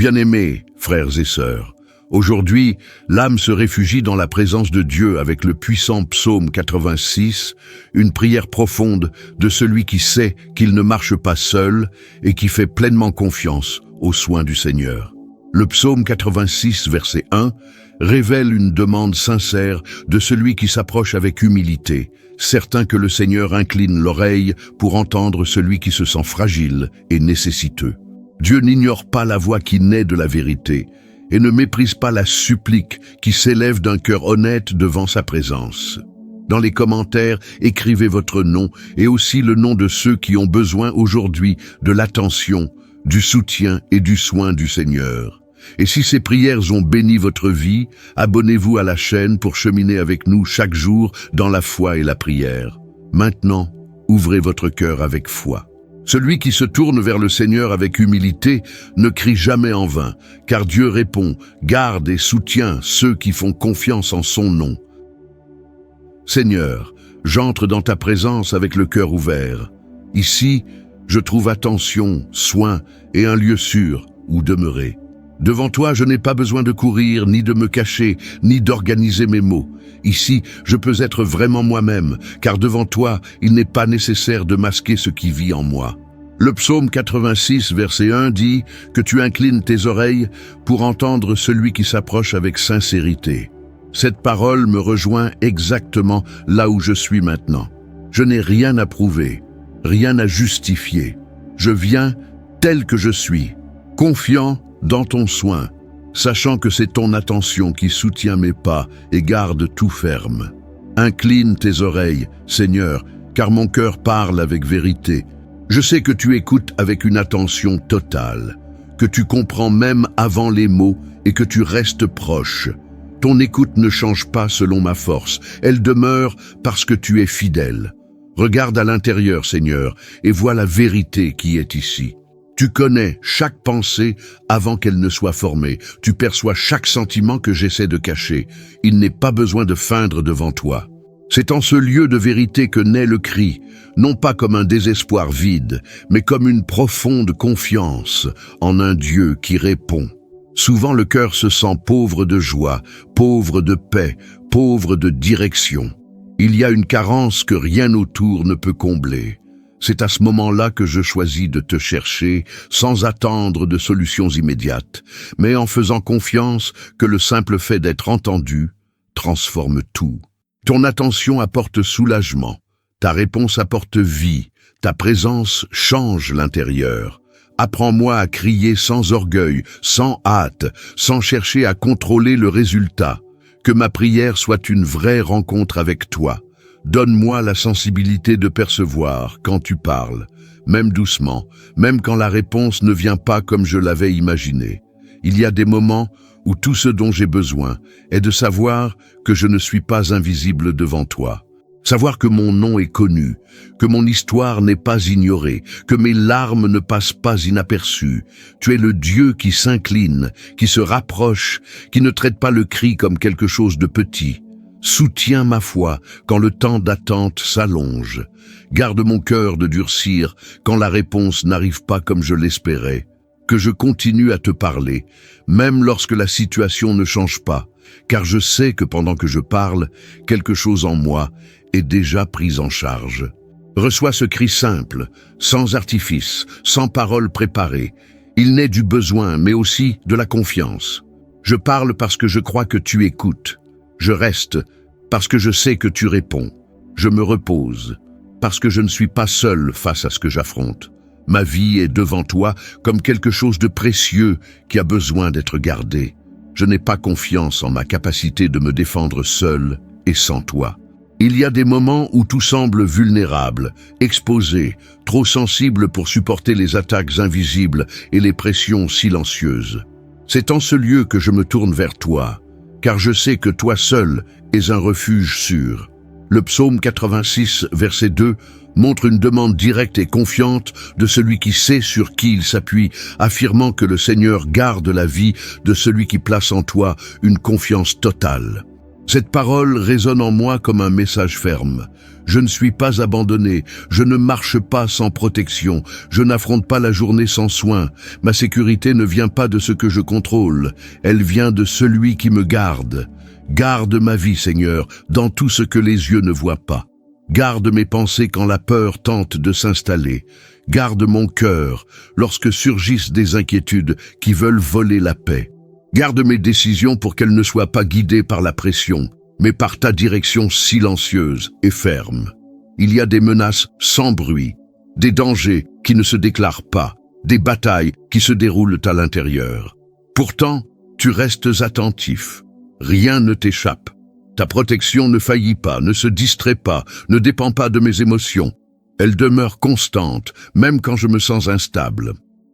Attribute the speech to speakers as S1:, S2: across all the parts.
S1: Bien-aimés, frères et sœurs, aujourd'hui, l'âme se réfugie dans la présence de Dieu avec le puissant psaume 86, une prière profonde de celui qui sait qu'il ne marche pas seul et qui fait pleinement confiance aux soins du Seigneur. Le psaume 86, verset 1, révèle une demande sincère de celui qui s'approche avec humilité, certain que le Seigneur incline l'oreille pour entendre celui qui se sent fragile et nécessiteux. Dieu n'ignore pas la voix qui naît de la vérité et ne méprise pas la supplique qui s'élève d'un cœur honnête devant sa présence. Dans les commentaires, écrivez votre nom et aussi le nom de ceux qui ont besoin aujourd'hui de l'attention, du soutien et du soin du Seigneur. Et si ces prières ont béni votre vie, abonnez-vous à la chaîne pour cheminer avec nous chaque jour dans la foi et la prière. Maintenant, ouvrez votre cœur avec foi. Celui qui se tourne vers le Seigneur avec humilité ne crie jamais en vain, car Dieu répond, garde et soutient ceux qui font confiance en son nom. Seigneur, j'entre dans ta présence avec le cœur ouvert. Ici, je trouve attention, soin et un lieu sûr où demeurer. Devant toi, je n'ai pas besoin de courir, ni de me cacher, ni d'organiser mes mots. Ici, je peux être vraiment moi-même, car devant toi, il n'est pas nécessaire de masquer ce qui vit en moi. Le psaume 86, verset 1 dit que tu inclines tes oreilles pour entendre celui qui s'approche avec sincérité. Cette parole me rejoint exactement là où je suis maintenant. Je n'ai rien à prouver, rien à justifier. Je viens tel que je suis, confiant dans ton soin, sachant que c'est ton attention qui soutient mes pas et garde tout ferme. Incline tes oreilles, Seigneur, car mon cœur parle avec vérité. Je sais que tu écoutes avec une attention totale, que tu comprends même avant les mots et que tu restes proche. Ton écoute ne change pas selon ma force, elle demeure parce que tu es fidèle. Regarde à l'intérieur, Seigneur, et vois la vérité qui est ici. Tu connais chaque pensée avant qu'elle ne soit formée. Tu perçois chaque sentiment que j'essaie de cacher. Il n'est pas besoin de feindre devant toi. C'est en ce lieu de vérité que naît le cri, non pas comme un désespoir vide, mais comme une profonde confiance en un Dieu qui répond. Souvent le cœur se sent pauvre de joie, pauvre de paix, pauvre de direction. Il y a une carence que rien autour ne peut combler. C'est à ce moment-là que je choisis de te chercher sans attendre de solutions immédiates, mais en faisant confiance que le simple fait d'être entendu transforme tout. Ton attention apporte soulagement, ta réponse apporte vie, ta présence change l'intérieur. Apprends-moi à crier sans orgueil, sans hâte, sans chercher à contrôler le résultat. Que ma prière soit une vraie rencontre avec toi. Donne-moi la sensibilité de percevoir quand tu parles, même doucement, même quand la réponse ne vient pas comme je l'avais imaginé. Il y a des moments où tout ce dont j'ai besoin est de savoir que je ne suis pas invisible devant toi. Savoir que mon nom est connu, que mon histoire n'est pas ignorée, que mes larmes ne passent pas inaperçues. Tu es le Dieu qui s'incline, qui se rapproche, qui ne traite pas le cri comme quelque chose de petit. Soutiens ma foi quand le temps d'attente s'allonge. Garde mon cœur de durcir quand la réponse n'arrive pas comme je l'espérais. Que je continue à te parler, même lorsque la situation ne change pas, car je sais que pendant que je parle, quelque chose en moi est déjà pris en charge. Reçois ce cri simple, sans artifice, sans parole préparée. Il naît du besoin, mais aussi de la confiance. Je parle parce que je crois que tu écoutes. Je reste parce que je sais que tu réponds. Je me repose parce que je ne suis pas seul face à ce que j'affronte. Ma vie est devant toi comme quelque chose de précieux qui a besoin d'être gardé. Je n'ai pas confiance en ma capacité de me défendre seul et sans toi. Il y a des moments où tout semble vulnérable, exposé, trop sensible pour supporter les attaques invisibles et les pressions silencieuses. C'est en ce lieu que je me tourne vers toi, car je sais que toi seul es un refuge sûr. Le psaume 86, verset 2, montre une demande directe et confiante de celui qui sait sur qui il s'appuie, affirmant que le Seigneur garde la vie de celui qui place en toi une confiance totale. Cette parole résonne en moi comme un message ferme. Je ne suis pas abandonné, je ne marche pas sans protection, je n'affronte pas la journée sans soin. Ma sécurité ne vient pas de ce que je contrôle, elle vient de celui qui me garde. Garde ma vie, Seigneur, dans tout ce que les yeux ne voient pas. Garde mes pensées quand la peur tente de s'installer. Garde mon cœur lorsque surgissent des inquiétudes qui veulent voler la paix. Garde mes décisions pour qu'elles ne soient pas guidées par la pression, mais par ta direction silencieuse et ferme. Il y a des menaces sans bruit, des dangers qui ne se déclarent pas, des batailles qui se déroulent à l'intérieur. Pourtant, tu restes attentif. Rien ne t'échappe. Ta protection ne faillit pas, ne se distrait pas, ne dépend pas de mes émotions. Elle demeure constante, même quand je me sens instable.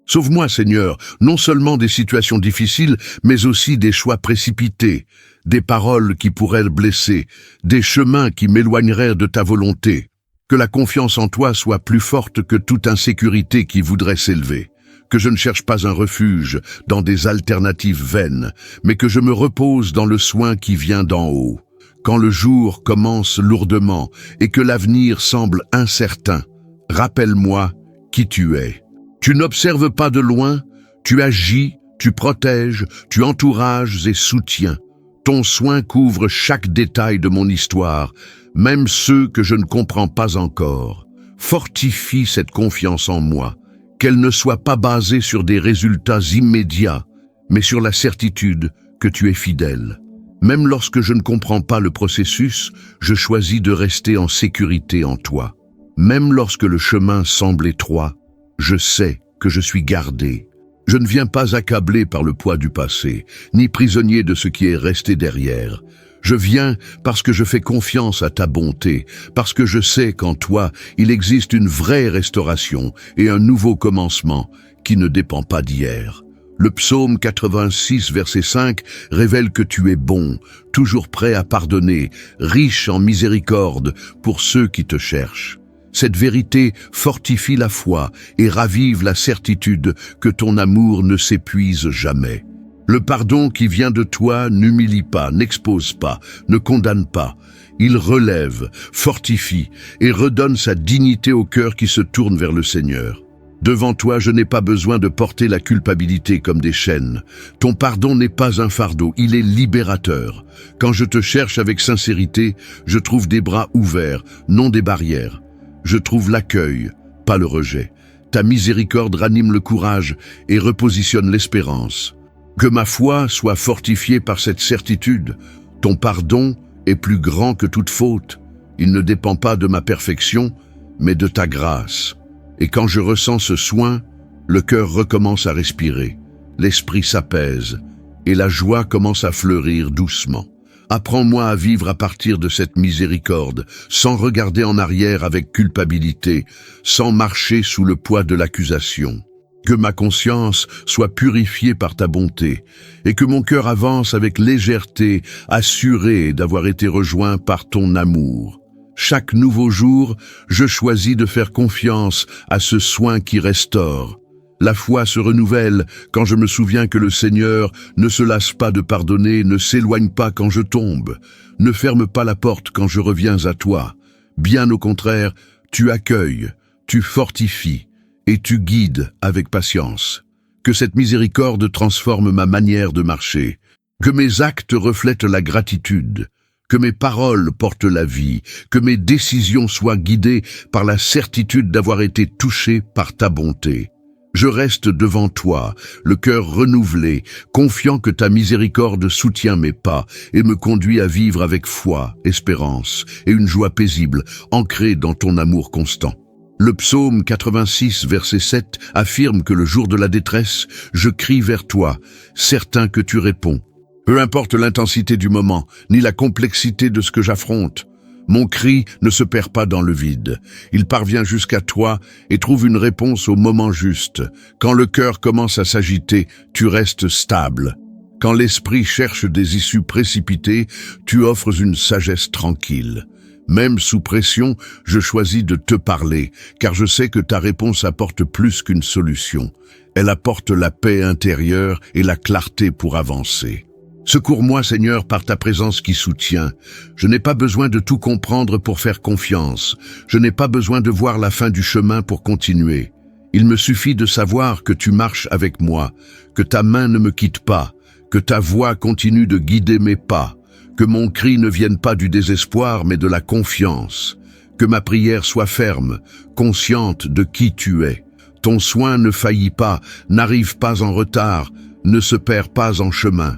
S1: Sauve-moi, Seigneur, non seulement des situations difficiles, mais aussi des choix précipités, des paroles qui pourraient le blesser, des chemins qui m'éloigneraient de ta volonté. Que la confiance en toi soit plus forte que toute insécurité qui voudrait s'élever. Que je ne cherche pas un refuge dans des alternatives vaines, mais que je me repose dans le soin qui vient d'en haut. Quand le jour commence lourdement et que l'avenir semble incertain, rappelle-moi qui tu es. Tu n'observes pas de loin, tu agis, tu protèges, tu encourages et soutiens. Ton soin couvre chaque détail de mon histoire, même ceux que je ne comprends pas encore. Fortifie cette confiance en moi, qu'elle ne soit pas basée sur des résultats immédiats, mais sur la certitude que tu es fidèle. Même lorsque je ne comprends pas le processus, je choisis de rester en sécurité en toi. Même lorsque le chemin semble étroit, je sais que je suis gardé. Je ne viens pas accablé par le poids du passé, ni prisonnier de ce qui est resté derrière. Je viens parce que je fais confiance à ta bonté, parce que je sais qu'en toi, il existe une vraie restauration et un nouveau commencement qui ne dépend pas d'hier. Le psaume 86, verset 5, révèle que tu es bon, toujours prêt à pardonner, riche en miséricorde pour ceux qui te cherchent. Cette vérité fortifie la foi et ravive la certitude que ton amour ne s'épuise jamais. Le pardon qui vient de toi n'humilie pas, n'expose pas, ne condamne pas. Il relève, fortifie et redonne sa dignité au cœur qui se tourne vers le Seigneur. Devant toi, je n'ai pas besoin de porter la culpabilité comme des chaînes. Ton pardon n'est pas un fardeau, il est libérateur. Quand je te cherche avec sincérité, je trouve des bras ouverts, non des barrières. Je trouve l'accueil, pas le rejet. Ta miséricorde ranime le courage et repositionne l'espérance. Que ma foi soit fortifiée par cette certitude. Ton pardon est plus grand que toute faute. Il ne dépend pas de ma perfection, mais de ta grâce. Et quand je ressens ce soin, le cœur recommence à respirer, l'esprit s'apaise et la joie commence à fleurir doucement. Apprends-moi à vivre à partir de cette miséricorde, sans regarder en arrière avec culpabilité, sans marcher sous le poids de l'accusation. Que ma conscience soit purifiée par ta bonté, et que mon cœur avance avec légèreté, assuré d'avoir été rejoint par ton amour. Chaque nouveau jour, je choisis de faire confiance à ce soin qui restaure. La foi se renouvelle quand je me souviens que le Seigneur ne se lasse pas de pardonner, ne s'éloigne pas quand je tombe, ne ferme pas la porte quand je reviens à toi. Bien au contraire, tu accueilles, tu fortifies et tu guides avec patience. Que cette miséricorde transforme ma manière de marcher, que mes actes reflètent la gratitude, que mes paroles portent la vie, que mes décisions soient guidées par la certitude d'avoir été touché par ta bonté. Je reste devant toi, le cœur renouvelé, confiant que ta miséricorde soutient mes pas et me conduit à vivre avec foi, espérance et une joie paisible, ancrée dans ton amour constant. Le psaume 86, verset 7, affirme que le jour de la détresse, je crie vers toi, certain que tu réponds. Peu importe l'intensité du moment, ni la complexité de ce que j'affronte, mon cri ne se perd pas dans le vide. Il parvient jusqu'à toi et trouve une réponse au moment juste. Quand le cœur commence à s'agiter, tu restes stable. Quand l'esprit cherche des issues précipitées, tu offres une sagesse tranquille. Même sous pression, je choisis de te parler, car je sais que ta réponse apporte plus qu'une solution. Elle apporte la paix intérieure et la clarté pour avancer. Secours-moi, Seigneur, par ta présence qui soutient. Je n'ai pas besoin de tout comprendre pour faire confiance. Je n'ai pas besoin de voir la fin du chemin pour continuer. Il me suffit de savoir que tu marches avec moi, que ta main ne me quitte pas, que ta voix continue de guider mes pas, que mon cri ne vienne pas du désespoir mais de la confiance, que ma prière soit ferme, consciente de qui tu es. Ton soin ne faillit pas, n'arrive pas en retard, ne se perd pas en chemin.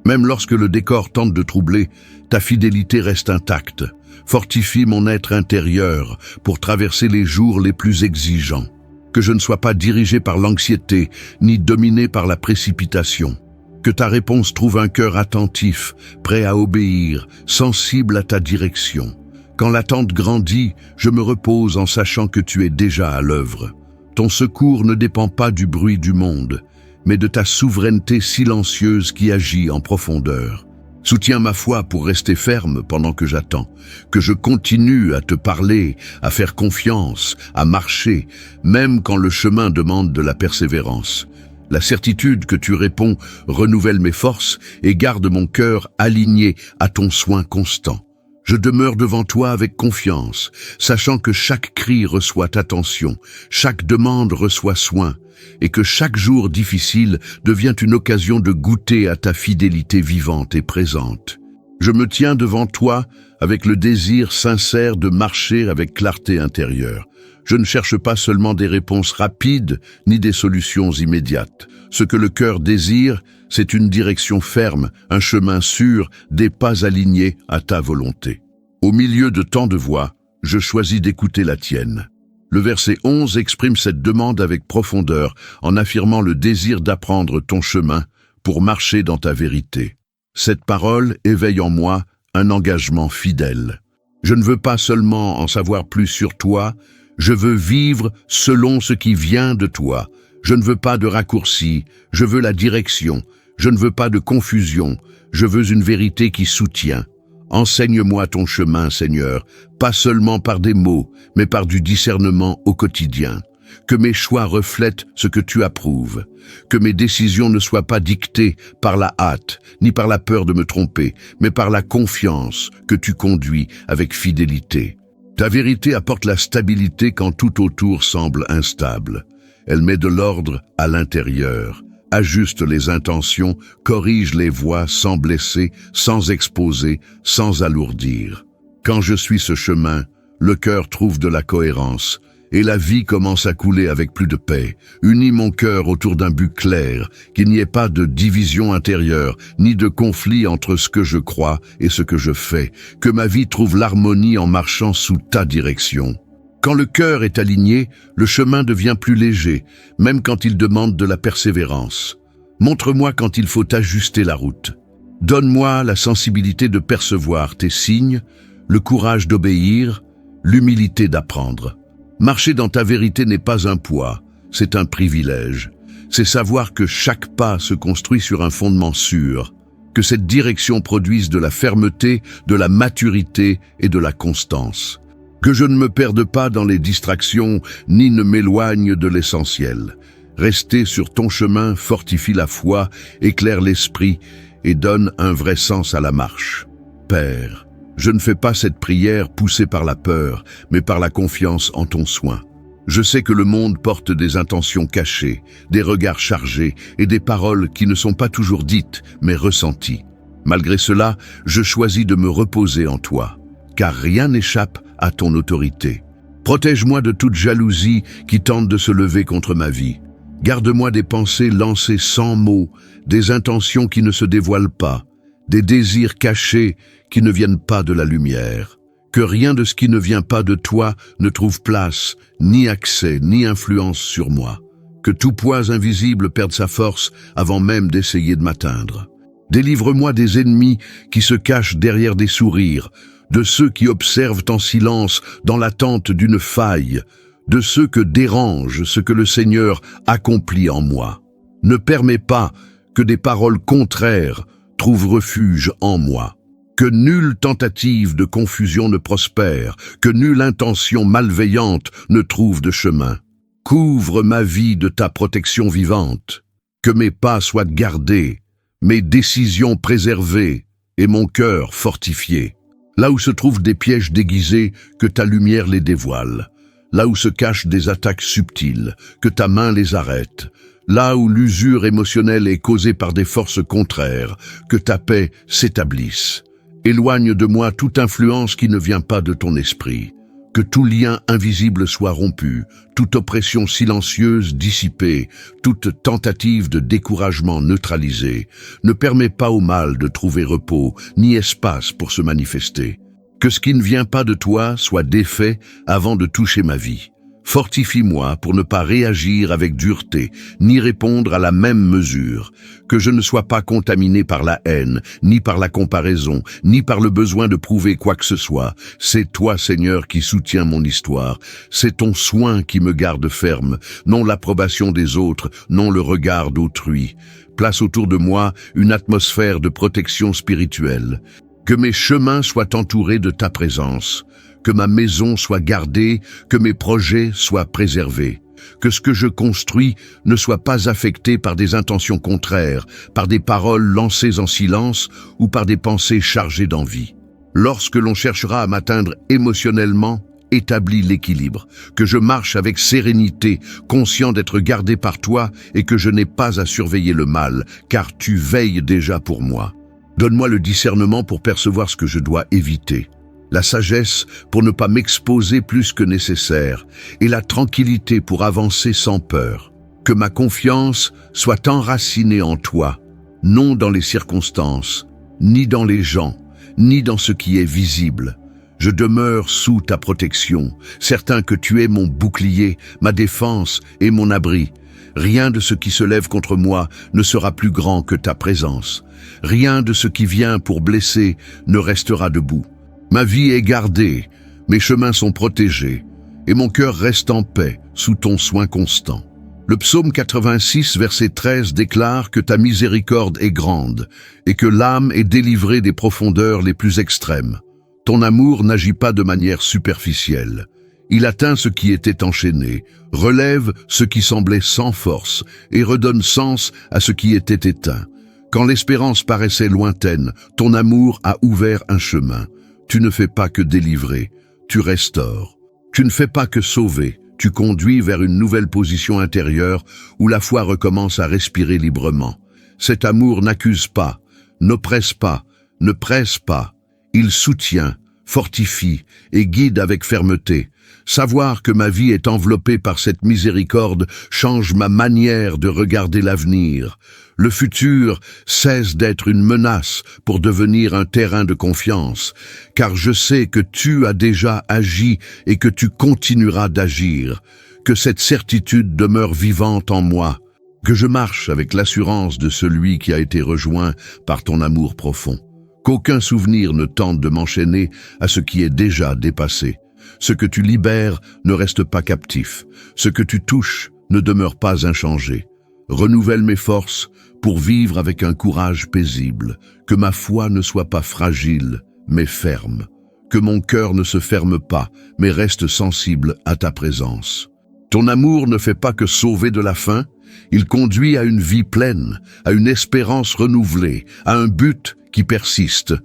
S1: Même lorsque le décor tente de troubler, ta fidélité reste intacte. Fortifie mon être intérieur pour traverser les jours les plus exigeants. Que je ne sois pas dirigé par l'anxiété, ni dominé par la précipitation. Que ta réponse trouve un cœur attentif, prêt à obéir, sensible à ta direction. Quand l'attente grandit, je me repose en sachant que tu es déjà à l'œuvre. Ton secours ne dépend pas du bruit du monde, mais de ta souveraineté silencieuse qui agit en profondeur. Soutiens ma foi pour rester ferme pendant que j'attends, que je continue à te parler, à faire confiance, à marcher, même quand le chemin demande de la persévérance. La certitude que tu réponds renouvelle mes forces et garde mon cœur aligné à ton soin constant. Je demeure devant toi avec confiance, sachant que chaque cri reçoit attention, chaque demande reçoit soin, et que chaque jour difficile devient une occasion de goûter à ta fidélité vivante et présente. Je me tiens devant toi avec le désir sincère de marcher avec clarté intérieure. Je ne cherche pas seulement des réponses rapides ni des solutions immédiates. Ce que le cœur désire, c'est une direction ferme, un chemin sûr, des pas alignés à ta volonté. Au milieu de tant de voix, je choisis d'écouter la tienne. Le verset 11 exprime cette demande avec profondeur en affirmant le désir d'apprendre ton chemin pour marcher dans ta vérité. Cette parole éveille en moi un engagement fidèle. Je ne veux pas seulement en savoir plus sur toi, je veux vivre selon ce qui vient de toi. Je ne veux pas de raccourcis, je veux la direction. Je ne veux pas de confusion, je veux une vérité qui soutient. Enseigne-moi ton chemin, Seigneur, pas seulement par des mots, mais par du discernement au quotidien. Que mes choix reflètent ce que tu approuves. Que mes décisions ne soient pas dictées par la hâte, ni par la peur de me tromper, mais par la confiance que tu conduis avec fidélité. Ta vérité apporte la stabilité quand tout autour semble instable. Elle met de l'ordre à l'intérieur, ajuste les intentions, corrige les voies sans blesser, sans exposer, sans alourdir. Quand je suis ce chemin, le cœur trouve de la cohérence, et la vie commence à couler avec plus de paix. Unis mon cœur autour d'un but clair, qu'il n'y ait pas de division intérieure, ni de conflit entre ce que je crois et ce que je fais, que ma vie trouve l'harmonie en marchant sous ta direction. Quand le cœur est aligné, le chemin devient plus léger, même quand il demande de la persévérance. Montre-moi quand il faut ajuster la route. Donne-moi la sensibilité de percevoir tes signes, le courage d'obéir, l'humilité d'apprendre. Marcher dans ta vérité n'est pas un poids, c'est un privilège. C'est savoir que chaque pas se construit sur un fondement sûr, que cette direction produise de la fermeté, de la maturité et de la constance. Que je ne me perde pas dans les distractions, ni ne m'éloigne de l'essentiel. Rester sur ton chemin fortifie la foi, éclaire l'esprit et donne un vrai sens à la marche. Père, je ne fais pas cette prière poussée par la peur, mais par la confiance en ton soin. Je sais que le monde porte des intentions cachées, des regards chargés et des paroles qui ne sont pas toujours dites, mais ressenties. Malgré cela, je choisis de me reposer en toi, car rien n'échappe à ton autorité. Protège-moi de toute jalousie qui tente de se lever contre ma vie. Garde-moi des pensées lancées sans mots, des intentions qui ne se dévoilent pas, des désirs cachés qui ne viennent pas de la lumière. Que rien de ce qui ne vient pas de toi ne trouve place, ni accès, ni influence sur moi. Que tout poids invisible perde sa force avant même d'essayer de m'atteindre. Délivre-moi des ennemis qui se cachent derrière des sourires, de ceux qui observent en silence dans l'attente d'une faille, de ceux que dérange ce que le Seigneur accomplit en moi. Ne permets pas que des paroles contraires trouvent refuge en moi. Que nulle tentative de confusion ne prospère, que nulle intention malveillante ne trouve de chemin. Couvre ma vie de ta protection vivante. Que mes pas soient gardés, mes décisions préservées et mon cœur fortifié. Là où se trouvent des pièges déguisés, que ta lumière les dévoile. Là où se cachent des attaques subtiles, que ta main les arrête. Là où l'usure émotionnelle est causée par des forces contraires, que ta paix s'établisse. Éloigne de moi toute influence qui ne vient pas de ton esprit. Que tout lien invisible soit rompu, toute oppression silencieuse dissipée, toute tentative de découragement neutralisée. Ne permets pas au mal de trouver repos, ni espace pour se manifester. Que ce qui ne vient pas de toi soit défait avant de toucher ma vie. Fortifie-moi pour ne pas réagir avec dureté, ni répondre à la même mesure. Que je ne sois pas contaminé par la haine, ni par la comparaison, ni par le besoin de prouver quoi que ce soit. C'est toi, Seigneur, qui soutiens mon histoire. C'est ton soin qui me garde ferme, non l'approbation des autres, non le regard d'autrui. Place autour de moi une atmosphère de protection spirituelle. Que mes chemins soient entourés de ta présence. Que ma maison soit gardée, que mes projets soient préservés. Que ce que je construis ne soit pas affecté par des intentions contraires, par des paroles lancées en silence ou par des pensées chargées d'envie. Lorsque l'on cherchera à m'atteindre émotionnellement, établis l'équilibre, que je marche avec sérénité, conscient d'être gardé par toi et que je n'ai pas à surveiller le mal, car tu veilles déjà pour moi. Donne-moi le discernement pour percevoir ce que je dois éviter. La sagesse pour ne pas m'exposer plus que nécessaire, et la tranquillité pour avancer sans peur. Que ma confiance soit enracinée en toi, non dans les circonstances, ni dans les gens, ni dans ce qui est visible. Je demeure sous ta protection, certain que tu es mon bouclier, ma défense et mon abri. Rien de ce qui se lève contre moi ne sera plus grand que ta présence. Rien de ce qui vient pour blesser ne restera debout. Ma vie est gardée, mes chemins sont protégés, et mon cœur reste en paix sous ton soin constant. Le psaume 86, verset 13 déclare que ta miséricorde est grande, et que l'âme est délivrée des profondeurs les plus extrêmes. Ton amour n'agit pas de manière superficielle. Il atteint ce qui était enchaîné, relève ce qui semblait sans force, et redonne sens à ce qui était éteint. Quand l'espérance paraissait lointaine, ton amour a ouvert un chemin. Tu ne fais pas que délivrer, tu restaures. Tu ne fais pas que sauver, tu conduis vers une nouvelle position intérieure où la foi recommence à respirer librement. Cet amour n'accuse pas, n'oppresse pas, ne presse pas. Il soutient, fortifie et guide avec fermeté. Savoir que ma vie est enveloppée par cette miséricorde change ma manière de regarder l'avenir. Le futur cesse d'être une menace pour devenir un terrain de confiance, car je sais que tu as déjà agi et que tu continueras d'agir. Que cette certitude demeure vivante en moi, que je marche avec l'assurance de celui qui a été rejoint par ton amour profond. Qu'aucun souvenir ne tente de m'enchaîner à ce qui est déjà dépassé. Ce que tu libères ne reste pas captif. Ce que tu touches ne demeure pas inchangé. Renouvelle mes forces pour vivre avec un courage paisible. Que ma foi ne soit pas fragile, mais ferme. Que mon cœur ne se ferme pas, mais reste sensible à ta présence. Ton amour ne fait pas que sauver de la faim. Il conduit à une vie pleine, à une espérance renouvelée, à un but qui persiste.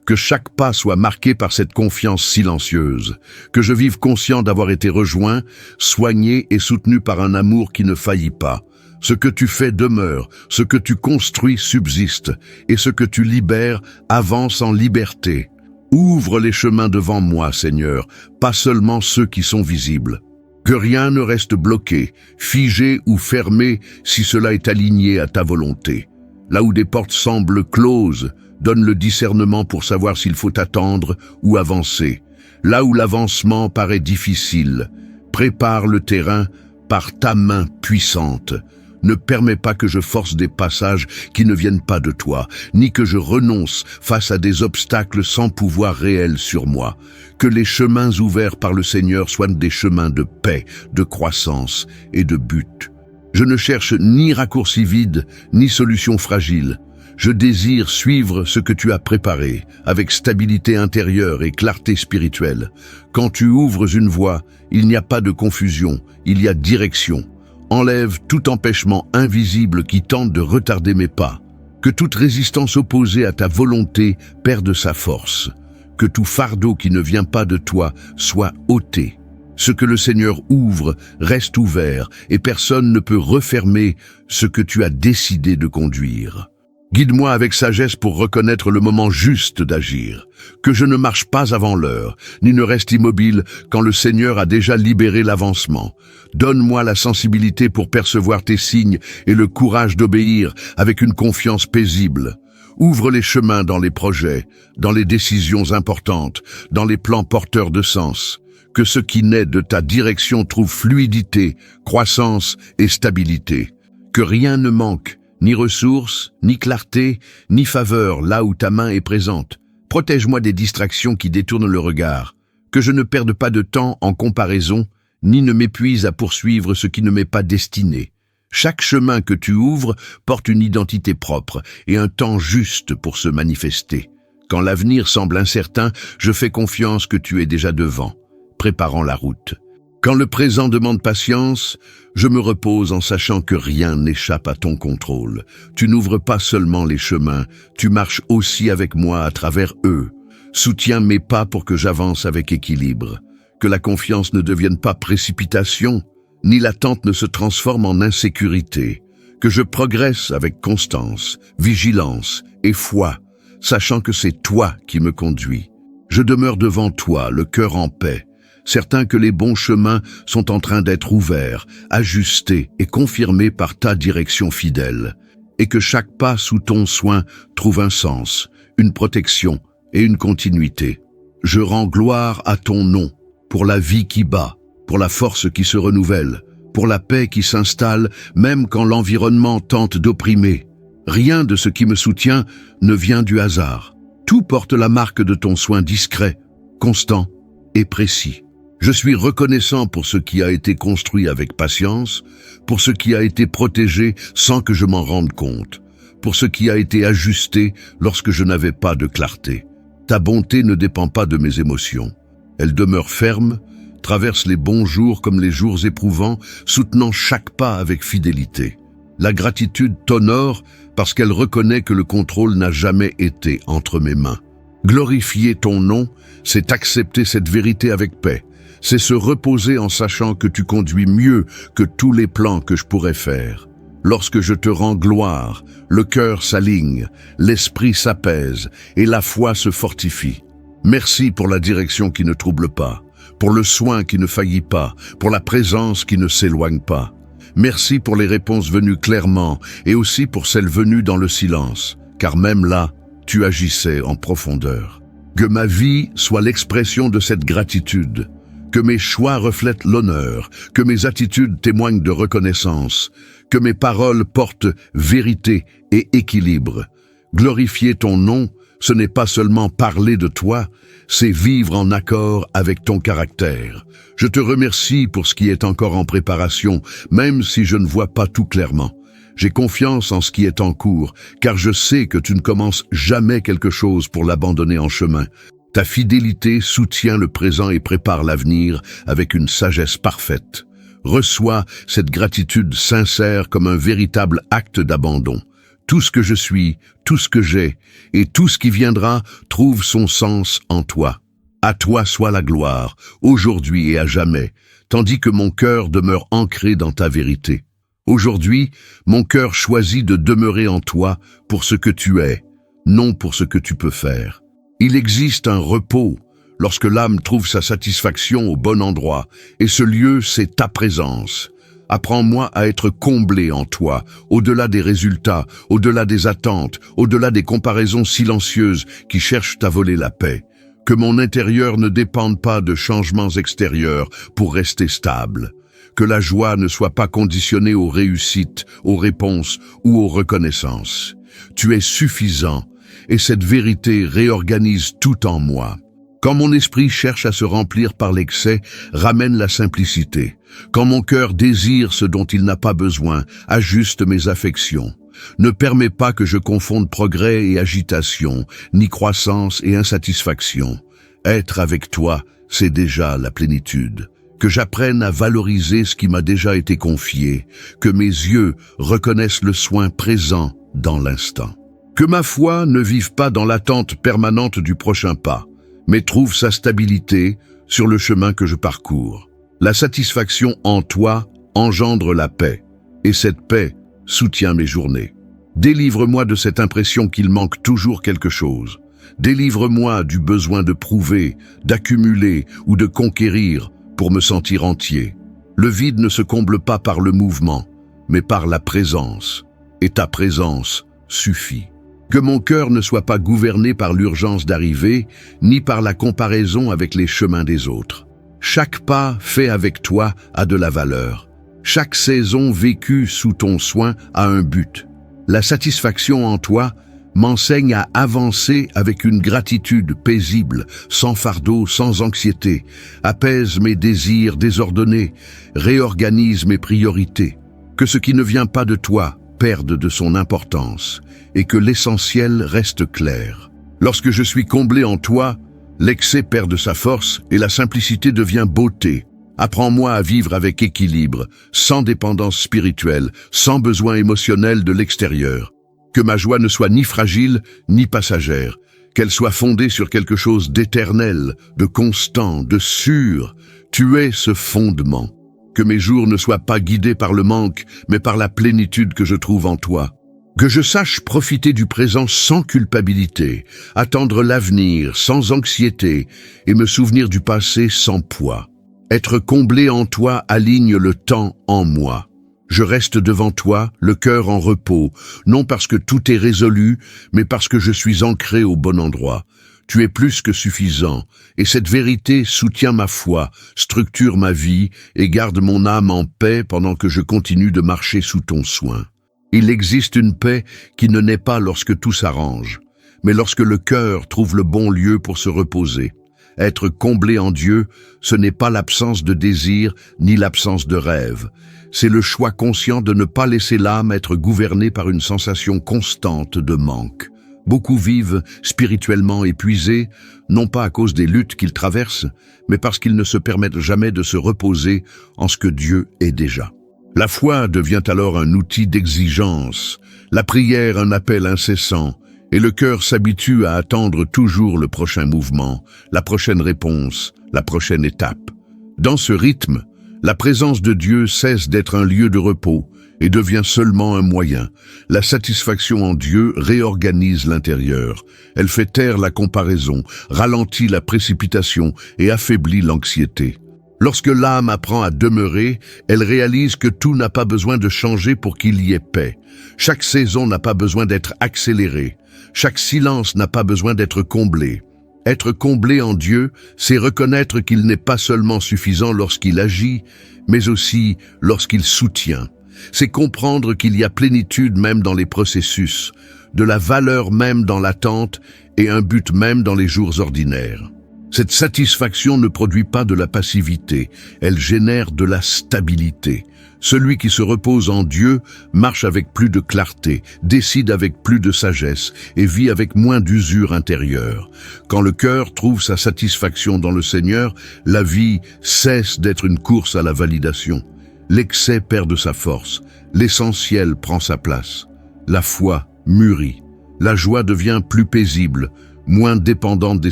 S1: Que chaque pas soit marqué par cette confiance silencieuse. Que je vive conscient d'avoir été rejoint, soigné et soutenu par un amour qui ne faillit pas. Ce que tu fais demeure, ce que tu construis subsiste, et ce que tu libères avance en liberté. Ouvre les chemins devant moi, Seigneur, pas seulement ceux qui sont visibles. Que rien ne reste bloqué, figé ou fermé si cela est aligné à ta volonté. Là où des portes semblent closes, donne le discernement pour savoir s'il faut attendre ou avancer. Là où l'avancement paraît difficile, prépare le terrain par ta main puissante. Ne permets pas que je force des passages qui ne viennent pas de toi, ni que je renonce face à des obstacles sans pouvoir réel sur moi. Que les chemins ouverts par le Seigneur soient des chemins de paix, de croissance et de but. Je ne cherche ni raccourci vide, ni solution fragile. Je désire suivre ce que tu as préparé, avec stabilité intérieure et clarté spirituelle. Quand tu ouvres une voie, il n'y a pas de confusion, il y a direction. Enlève tout empêchement invisible qui tente de retarder mes pas. Que toute résistance opposée à ta volonté perde sa force. Que tout fardeau qui ne vient pas de toi soit ôté. Ce que le Seigneur ouvre reste ouvert et personne ne peut refermer ce que tu as décidé de conduire. Guide-moi avec sagesse pour reconnaître le moment juste d'agir. Que je ne marche pas avant l'heure, ni ne reste immobile quand le Seigneur a déjà libéré l'avancement. Donne-moi la sensibilité pour percevoir tes signes et le courage d'obéir avec une confiance paisible. Ouvre les chemins dans les projets, dans les décisions importantes, dans les plans porteurs de sens. Que ce qui naît de ta direction trouve fluidité, croissance et stabilité. Que rien ne manque, ni ressources, ni clarté, ni faveur là où ta main est présente. Protège-moi des distractions qui détournent le regard. Que je ne perde pas de temps en comparaison, ni ne m'épuise à poursuivre ce qui ne m'est pas destiné. Chaque chemin que tu ouvres porte une identité propre et un temps juste pour se manifester. Quand l'avenir semble incertain, je fais confiance que tu es déjà devant, préparant la route. Quand le présent demande patience, je me repose en sachant que rien n'échappe à ton contrôle. Tu n'ouvres pas seulement les chemins, tu marches aussi avec moi à travers eux. Soutiens mes pas pour que j'avance avec équilibre. Que la confiance ne devienne pas précipitation, ni l'attente ne se transforme en insécurité. Que je progresse avec constance, vigilance et foi, sachant que c'est toi qui me conduis. Je demeure devant toi, le cœur en paix, certain que les bons chemins sont en train d'être ouverts, ajustés et confirmés par ta direction fidèle, et que chaque pas sous ton soin trouve un sens, une protection et une continuité. Je rends gloire à ton nom, pour la vie qui bat, pour la force qui se renouvelle, pour la paix qui s'installe même quand l'environnement tente d'opprimer. Rien de ce qui me soutient ne vient du hasard. Tout porte la marque de ton soin discret, constant et précis. Je suis reconnaissant pour ce qui a été construit avec patience, pour ce qui a été protégé sans que je m'en rende compte, pour ce qui a été ajusté lorsque je n'avais pas de clarté. Ta bonté ne dépend pas de mes émotions. Elle demeure ferme, traverse les bons jours comme les jours éprouvants, soutenant chaque pas avec fidélité. La gratitude t'honore parce qu'elle reconnaît que le contrôle n'a jamais été entre mes mains. Glorifier ton nom, c'est accepter cette vérité avec paix. C'est se reposer en sachant que tu conduis mieux que tous les plans que je pourrais faire. Lorsque je te rends gloire, le cœur s'aligne, l'esprit s'apaise et la foi se fortifie. Merci pour la direction qui ne trouble pas, pour le soin qui ne faillit pas, pour la présence qui ne s'éloigne pas. Merci pour les réponses venues clairement et aussi pour celles venues dans le silence, car même là, tu agissais en profondeur. Que ma vie soit l'expression de cette gratitude. Que mes choix reflètent l'honneur, que mes attitudes témoignent de reconnaissance, que mes paroles portent vérité et équilibre. Glorifier ton nom, ce n'est pas seulement parler de toi, c'est vivre en accord avec ton caractère. Je te remercie pour ce qui est encore en préparation, même si je ne vois pas tout clairement. J'ai confiance en ce qui est en cours, car je sais que tu ne commences jamais quelque chose pour l'abandonner en chemin. Ta fidélité soutient le présent et prépare l'avenir avec une sagesse parfaite. Reçois cette gratitude sincère comme un véritable acte d'abandon. Tout ce que je suis, tout ce que j'ai et tout ce qui viendra trouve son sens en toi. À toi soit la gloire, aujourd'hui et à jamais, tandis que mon cœur demeure ancré dans ta vérité. Aujourd'hui, mon cœur choisit de demeurer en toi pour ce que tu es, non pour ce que tu peux faire. Il existe un repos lorsque l'âme trouve sa satisfaction au bon endroit, et ce lieu, c'est ta présence. Apprends-moi à être comblé en toi, au-delà des résultats, au-delà des attentes, au-delà des comparaisons silencieuses qui cherchent à voler la paix. Que mon intérieur ne dépende pas de changements extérieurs pour rester stable. Que la joie ne soit pas conditionnée aux réussites, aux réponses ou aux reconnaissances. Tu es suffisant, et cette vérité réorganise tout en moi. Quand mon esprit cherche à se remplir par l'excès, ramène la simplicité. Quand mon cœur désire ce dont il n'a pas besoin, ajuste mes affections. Ne permets pas que je confonde progrès et agitation, ni croissance et insatisfaction. Être avec toi, c'est déjà la plénitude. Que j'apprenne à valoriser ce qui m'a déjà été confié, que mes yeux reconnaissent le soin présent dans l'instant. Que ma foi ne vive pas dans l'attente permanente du prochain pas, mais trouve sa stabilité sur le chemin que je parcours. La satisfaction en toi engendre la paix, et cette paix soutient mes journées. Délivre-moi de cette impression qu'il manque toujours quelque chose. Délivre-moi du besoin de prouver, d'accumuler ou de conquérir pour me sentir entier. Le vide ne se comble pas par le mouvement, mais par la présence. Et ta présence suffit. Que mon cœur ne soit pas gouverné par l'urgence d'arriver, ni par la comparaison avec les chemins des autres. Chaque pas fait avec toi a de la valeur. Chaque saison vécue sous ton soin a un but. La satisfaction en toi m'enseigne à avancer avec une gratitude paisible, sans fardeau, sans anxiété, apaise mes désirs désordonnés, réorganise mes priorités. Que ce qui ne vient pas de toi perde de son importance et que l'essentiel reste clair. Lorsque je suis comblé en toi, l'excès perd de sa force et la simplicité devient beauté. Apprends-moi à vivre avec équilibre, sans dépendance spirituelle, sans besoin émotionnel de l'extérieur. Que ma joie ne soit ni fragile, ni passagère, qu'elle soit fondée sur quelque chose d'éternel, de constant, de sûr. Tu es ce fondement. Que mes jours ne soient pas guidés par le manque, mais par la plénitude que je trouve en toi. Que je sache profiter du présent sans culpabilité, attendre l'avenir sans anxiété et me souvenir du passé sans poids. Être comblé en toi aligne le temps en moi. Je reste devant toi, le cœur en repos, non parce que tout est résolu, mais parce que je suis ancré au bon endroit. Tu es plus que suffisant, et cette vérité soutient ma foi, structure ma vie et garde mon âme en paix pendant que je continue de marcher sous ton soin. Il existe une paix qui ne naît pas lorsque tout s'arrange, mais lorsque le cœur trouve le bon lieu pour se reposer. Être comblé en Dieu, ce n'est pas l'absence de désir ni l'absence de rêve. C'est le choix conscient de ne pas laisser l'âme être gouvernée par une sensation constante de manque. Beaucoup vivent spirituellement épuisés, non pas à cause des luttes qu'ils traversent, mais parce qu'ils ne se permettent jamais de se reposer en ce que Dieu est déjà. La foi devient alors un outil d'exigence, la prière un appel incessant, et le cœur s'habitue à attendre toujours le prochain mouvement, la prochaine réponse, la prochaine étape. Dans ce rythme, la présence de Dieu cesse d'être un lieu de repos et devient seulement un moyen. La satisfaction en Dieu réorganise l'intérieur. Elle fait taire la comparaison, ralentit la précipitation et affaiblit l'anxiété. Lorsque l'âme apprend à demeurer, elle réalise que tout n'a pas besoin de changer pour qu'il y ait paix. Chaque saison n'a pas besoin d'être accélérée. Chaque silence n'a pas besoin d'être comblé. Être comblé en Dieu, c'est reconnaître qu'il n'est pas seulement suffisant lorsqu'il agit, mais aussi lorsqu'il soutient. C'est comprendre qu'il y a plénitude même dans les processus, de la valeur même dans l'attente et un but même dans les jours ordinaires. Cette satisfaction ne produit pas de la passivité, elle génère de la stabilité. Celui qui se repose en Dieu marche avec plus de clarté, décide avec plus de sagesse et vit avec moins d'usure intérieure. Quand le cœur trouve sa satisfaction dans le Seigneur, la vie cesse d'être une course à la validation. L'excès perd de sa force, l'essentiel prend sa place. La foi mûrit, la joie devient plus paisible, moins dépendante des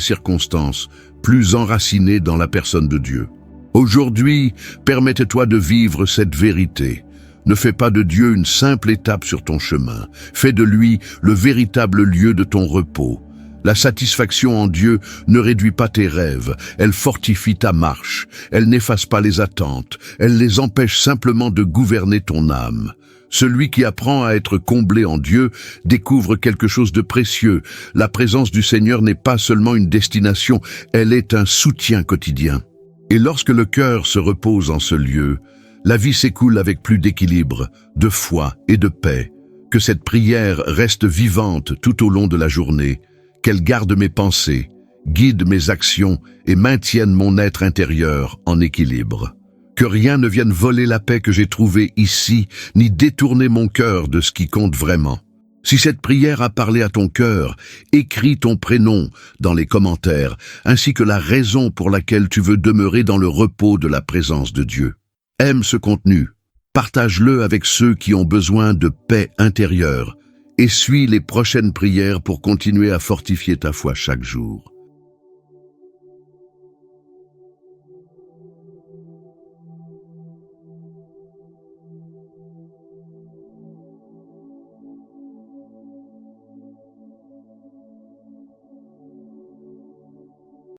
S1: circonstances, plus enracinée dans la personne de Dieu. Aujourd'hui, permette-toi de vivre cette vérité. Ne fais pas de Dieu une simple étape sur ton chemin. Fais de lui le véritable lieu de ton repos. La satisfaction en Dieu ne réduit pas tes rêves, elle fortifie ta marche, elle n'efface pas les attentes, elle les empêche simplement de gouverner ton âme. Celui qui apprend à être comblé en Dieu découvre quelque chose de précieux. La présence du Seigneur n'est pas seulement une destination, elle est un soutien quotidien. Et lorsque le cœur se repose en ce lieu, la vie s'écoule avec plus d'équilibre, de foi et de paix. Que cette prière reste vivante tout au long de la journée, qu'elle garde mes pensées, guide mes actions et maintienne mon être intérieur en équilibre. Que rien ne vienne voler la paix que j'ai trouvée ici, ni détourner mon cœur de ce qui compte vraiment. Si cette prière a parlé à ton cœur, écris ton prénom dans les commentaires, ainsi que la raison pour laquelle tu veux demeurer dans le repos de la présence de Dieu. Aime ce contenu, partage-le avec ceux qui ont besoin de paix intérieure et suis les prochaines prières pour continuer à fortifier ta foi chaque jour.